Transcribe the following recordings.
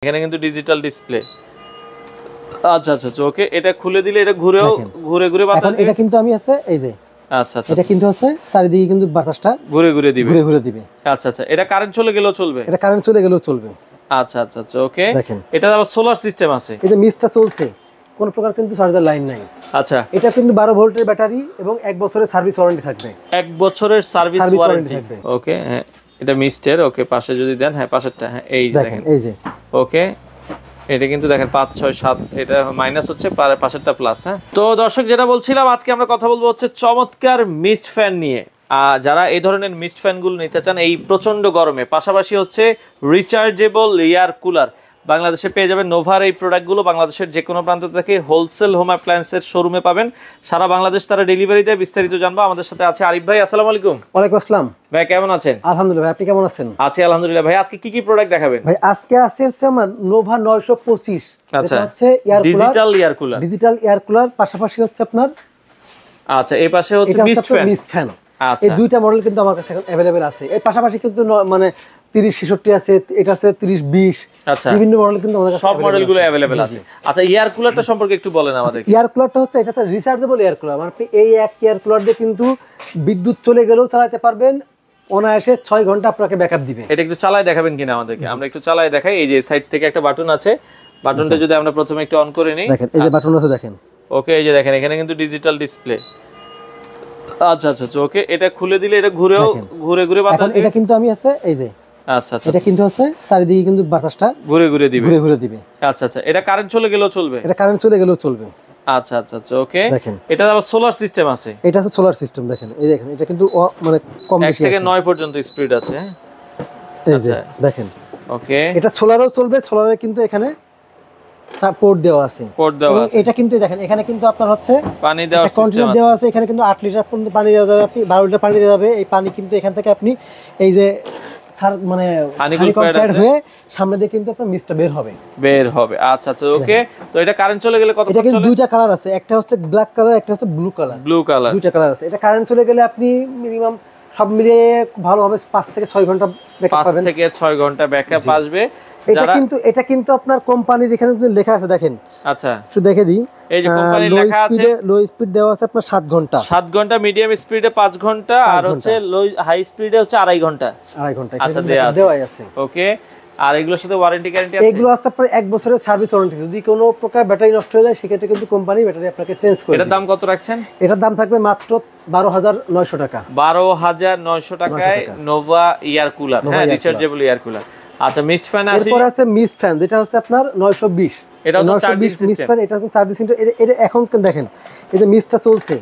এখানে কিন্তু digital display. আচ্ছা আচ্ছা ওকে, এটা খুলে দিলে এটা ঘুরেও ঘুরে ঘুরে বাতাস এখন এটা কিন্তু আমি আছে এই যে আচ্ছা আচ্ছা এটা কিন্তু আছে চারিদিকে কিন্তু বাতাসটা ঘুরে ঘুরে দিবে ঘুরে দিবে। আচ্ছা আচ্ছা, এটা কারেন্ট চলে গেলেও চলবে? এটা কারেন্ট চলে গেলেও চলবে। আচ্ছা আচ্ছা আচ্ছা ওকে, দেখেন এটা আবার সোলার সিস্টেম আছে। এই যে মিস্টটা চলছে, কোন প্রকার কিন্তু চার্জার লাইন নাই। আচ্ছা, এটা কিন্তু 12 ভোল্টের ব্যাটারি এবং 1 বছরের সার্ভিস ওয়ারেন্টি থাকবে। 1 বছরের সার্ভিস ওয়ারেন্টি থাকবে। ওকে হ্যাঁ, এটা মিস্টের। ওকে পাশে যদি দেন, হ্যাঁ পাশেরটা, হ্যাঁ এই দেখেন এই যে ওকে, এটা কিন্তু দেখেন 5 6 7, এটা মাইনাস হচ্ছে, পাশেরটা প্লাস। হ্যাঁ, তো দর্শক যেটা বলছিলাম, আজকে আমরা কথা বলবো হচ্ছে চমৎকার মিস্ট ফ্যান নিয়ে। যারা এই ধরনের মিস্ট ফ্যানগুলো নিতে চান এই প্রচন্ড গরমে, পাশাপাশি হচ্ছে রিচার্জেবল এয়ার কুলার বাংলাদেশে পেয়ে যাবেন। নোভার এই প্রোডাক্টগুলো বাংলাদেশের যে কোনো প্রান্ত থেকে হোলসেল হোম অ্যাপ্লায়েন্সের শোরুমে পাবেন। সারা বাংলাদেশ তারা ডেলিভারি দেয়। বিস্তারিত জানবো। আমাদের সাথে আছে আরিফ ভাই। আসসালামু আলাইকুম। ওয়ালাইকুম আসসালাম ভাই, কেমন আছেন? আলহামদুলিল্লাহ, আপনি কেমন আছেন? আছি আলহামদুলিল্লাহ। ভাই আজকে কি কি প্রোডাক্ট দেখাবেন? ভাই আজকে হচ্ছে আমার নোভা 925। আচ্ছা, এটা হচ্ছে digital air cooler. Digital air cooler, পাশাপাশি হচ্ছে আপনার আচ্ছা এই পাশে হচ্ছে মিস্ট ফ্যান। আচ্ছা, এই দুইটা মডেল কিন্তু আমার কাছে এখন अवेलेबल আছে। এর পাশাপাশি কিন্তু মানে 30 66 আছে, এটা আছে 30 20। আচ্ছা, বিভিন্ন মডেল কিন্তু আমাদের কাছে সব মডেলগুলো अवेलेबल আছে। আচ্ছা, এয়ার কুলারটা সম্পর্কে একটু বলেন আমাদের। এয়ার কুলারটা হচ্ছে এটা হচ্ছে রিচার্জেবল এয়ার কুলার। মানে আপনি এই এক এয়ার কুলার দিয়ে কিন্তু বিদ্যুৎ চলে গেলেও চালাতে পারবেন, অনায়াসে 6 ঘন্টা আপনাকে ব্যাকআপ দিবে। এটা একটু চালায় দেখাবেন কিনা আমাদেরকে? আমরা একটু চালায় দেখাই। এই যে সাইড থেকে একটা বাটন আছে, বাটনটা যদি আমরা প্রথমে একটু অন করে নিই, দেখেন এই যে বাটন আছে, দেখেন ওকে, এই যে দেখেন এখানে কিন্তু ডিজিটাল ডিসপ্লে। আচ্ছা আচ্ছা ওকে, এটা খুলে দিলে এটা ঘুরেও ঘুরে ঘুরে বাতাস। এখন এটা কিন্তু আমি আছে এই যে আচ্ছা আচ্ছা, এটা কিন্তু আছে চারিদিকে কিন্তু বাতাসটা ঘুরে ঘুরে দিবে। আচ্ছা আচ্ছা, এটা কারেন্ট চলে গেলেও চলবে? এটা কারেন্ট চলে গেলেও চলবে। আচ্ছা আচ্ছা আচ্ছা ওকে, দেখেন এটা আবার সোলার সিস্টেম আছে। এটা আছে সোলার সিস্টেম। দেখেন এই দেখেন, এটা কিন্তু মানে কম 1 বেশি থেকে আছে। 9 পর্যন্ত স্পিড আছে। এই যে দেখেন ওকে, এটা সোলারও চলবে। সোলারে কিন্তু এখানে পোর্ট দেওয়া আছে। এটা কিন্তু দেখেন এখানে কিন্তু আপনার হচ্ছে পানি দেওয়ার সিস্টেম কন্টেনার দেওয়া আছে। এখানে কিন্তু 8 লিটার পর্যন্ত পানি দেওয়া যাবে। আপনি 12 লিটার পানি দেওয়া যাবে। এই পানি কিন্তু এখান থেকে আপনি এই যে মানে কম্পেয়ার হয়ে সামনে দিয়ে কিন্তু আপনার মিস্টটা বের হবে। আচ্ছা আচ্ছা ওকে, তো এটা কারেন্ট চলে গেলে কত চলে? এটা কিন্তু দুইটা কালার আছে, একটা হচ্ছে ব্ল্যাক কালার, একটা হচ্ছে ব্লু কালার। দুইটা কালার আছে। এটা কারেন্ট চলে গেলে আপনি মিনিমাম সব মিলিয়ে ভালো হবে 5 থেকে 6 ঘন্টা ব্যাকআপ পাবেন। 5 থেকে 6 ঘন্টা ব্যাকআপ আসবে। এটা কিন্তু আপনার কোম্পানির এখানে কিন্তু লেখা আছে, দেখেন। আচ্ছা, একটু দেখে দিই। এই যে কোম্পানির লেখা আছে, লো স্পিড দেওয়া আছে আপনার 7 ঘন্টা, 7 ঘন্টা, মিডিয়াম স্পিডে 5 ঘন্টা, আর হচ্ছে লো হাই স্পিডে হচ্ছে 2.5 ঘন্টা। আচ্ছা দেওয়া আছে ওকে। আর এগুলোর সাথে ওয়ারেন্টি গ্যারান্টি আছে? এগুলো আছে আপনার 1 বছরের সার্ভিস ওয়ারেন্টি। যদি কোনো প্রকার ব্যাটারি নষ্ট হয়ে যায় সেক্ষেত্রে কিন্তু কোম্পানি ব্যাটারি আপনাকে চেঞ্জ করে। এটার দাম কত রাখছেন? এটার দাম থাকবে মাত্র 12,900 টাকা। 12,900 টাকায় নোভা এয়ার কুলার, হ্যাঁ রিচার্জেবল এয়ার কুলার। আচ্ছা, মিস্ট ফ্যান আছে। এরপর আছে মিস্ট ফ্যান, যেটা হচ্ছে আপনার 920। এটা 920 মিস্ট ফ্যান। এটা কিন্তু চার্জিং সেন্টার। এটা এখন দেখেন এই যে মিস্টটা চলছে,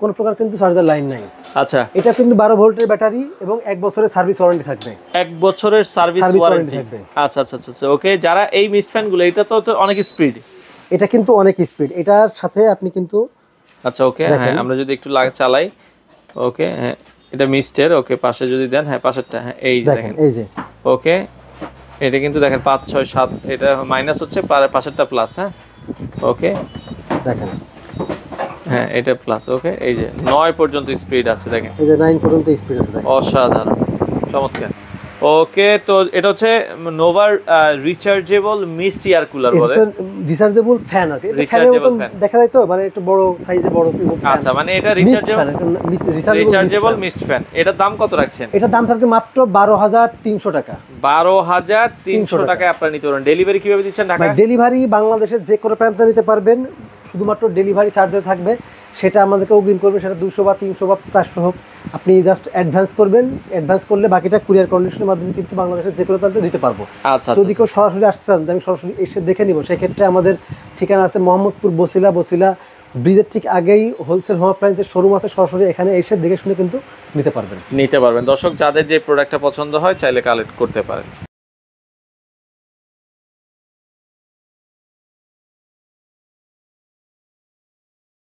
কোন প্রকার কিন্তু চার্জার লাইন নাই। আচ্ছা, এটা কিন্তু 12 ভোল্টের ব্যাটারি এবং 1 বছরের সার্ভিস ওয়ারেন্টি থাকবে। 1 বছরের সার্ভিস ওয়ারেন্টি থাকবে। আচ্ছা আচ্ছা আচ্ছা ওকে। যারা এই মিস্ট ফ্যান গুলো, এটা তো অনেক স্পিড, এটা কিন্তু অনেক স্পিড। এটার সাথে আপনি কিন্তু আচ্ছা ওকে, হ্যাঁ আমরা যদি একটু চালাই, ওকে হ্যাঁ এটা মিস্টের। ওকে পাশে যদি দেন, হ্যাঁ পাশেরটা, হ্যাঁ এই দেখেন এই যে ওকে, এটা কিন্তু দেখেন 5 6 7, এটা মাইনাস হচ্ছে, পাশেরটা প্লাস। হ্যাঁ ওকে দেখেন, হ্যাঁ এটা প্লাস। ওকে, এই যে 9 পর্যন্ত স্পিড আছে, দেখেন এই যে 9 পর্যন্ত স্পিড আছে, দেখেন অসাধারণ, চমৎকার। ওকে, তো এটা হচ্ছে নোভার রিচার্জেবল মিস্ট এয়ার কুলার বলে, রিচার্জেবল ফ্যান আর কি। রিচার্জেবল ফ্যান দেখা যায় তো, মানে একটু বড় সাইজে বড় ফ্যান। আচ্ছা, মানে এটা রিচার্জেবল মিস্ট ফ্যান। এটার দাম কত রাখছেন? এটার দাম থাকবে মাত্র 12,300 টাকা। 12,300 টাকায় আপনারা নিতে পারবেন। ডেলিভারি কিভাবে দিচ্ছেন ঢাকা? ডেলিভারি বাংলাদেশের যে কোনো প্রান্তে নিতে পারবেন, শুধুমাত্র ডেলিভারি চার্জে থাকবে। সেটা আমাদেরকে অগ্রিম করবে, সেটা 200 বা 300 বা 400 হোক। আপনি জাস্ট অ্যাডভান্স করবেন, অ্যাডভান্স করলে বাকিটা কুরিয়ার কন্ডিশনের মাধ্যমে কিন্তু বাংলাদেশের যে কোনো প্রান্তে দিতে পারবো। আচ্ছা, যদি কেউ সরাসরি আসতে চান, আমি সরাসরি এসে দেখে নিব, সেক্ষেত্রে আমাদের ঠিকানা আছে মোহাম্মদপুর বসিলা ব্রিজের ঠিক আগেই হোলসেল হোম অ্যাপ্লায়েন্সের শোরুম আছে। সরাসরি এখানে এসে দেখে শুনে কিন্তু নিতে পারবেন। দর্শক, যাদের যে প্রোডাক্টটা পছন্দ হয় চাইলে কালেক্ট করতে পারেন।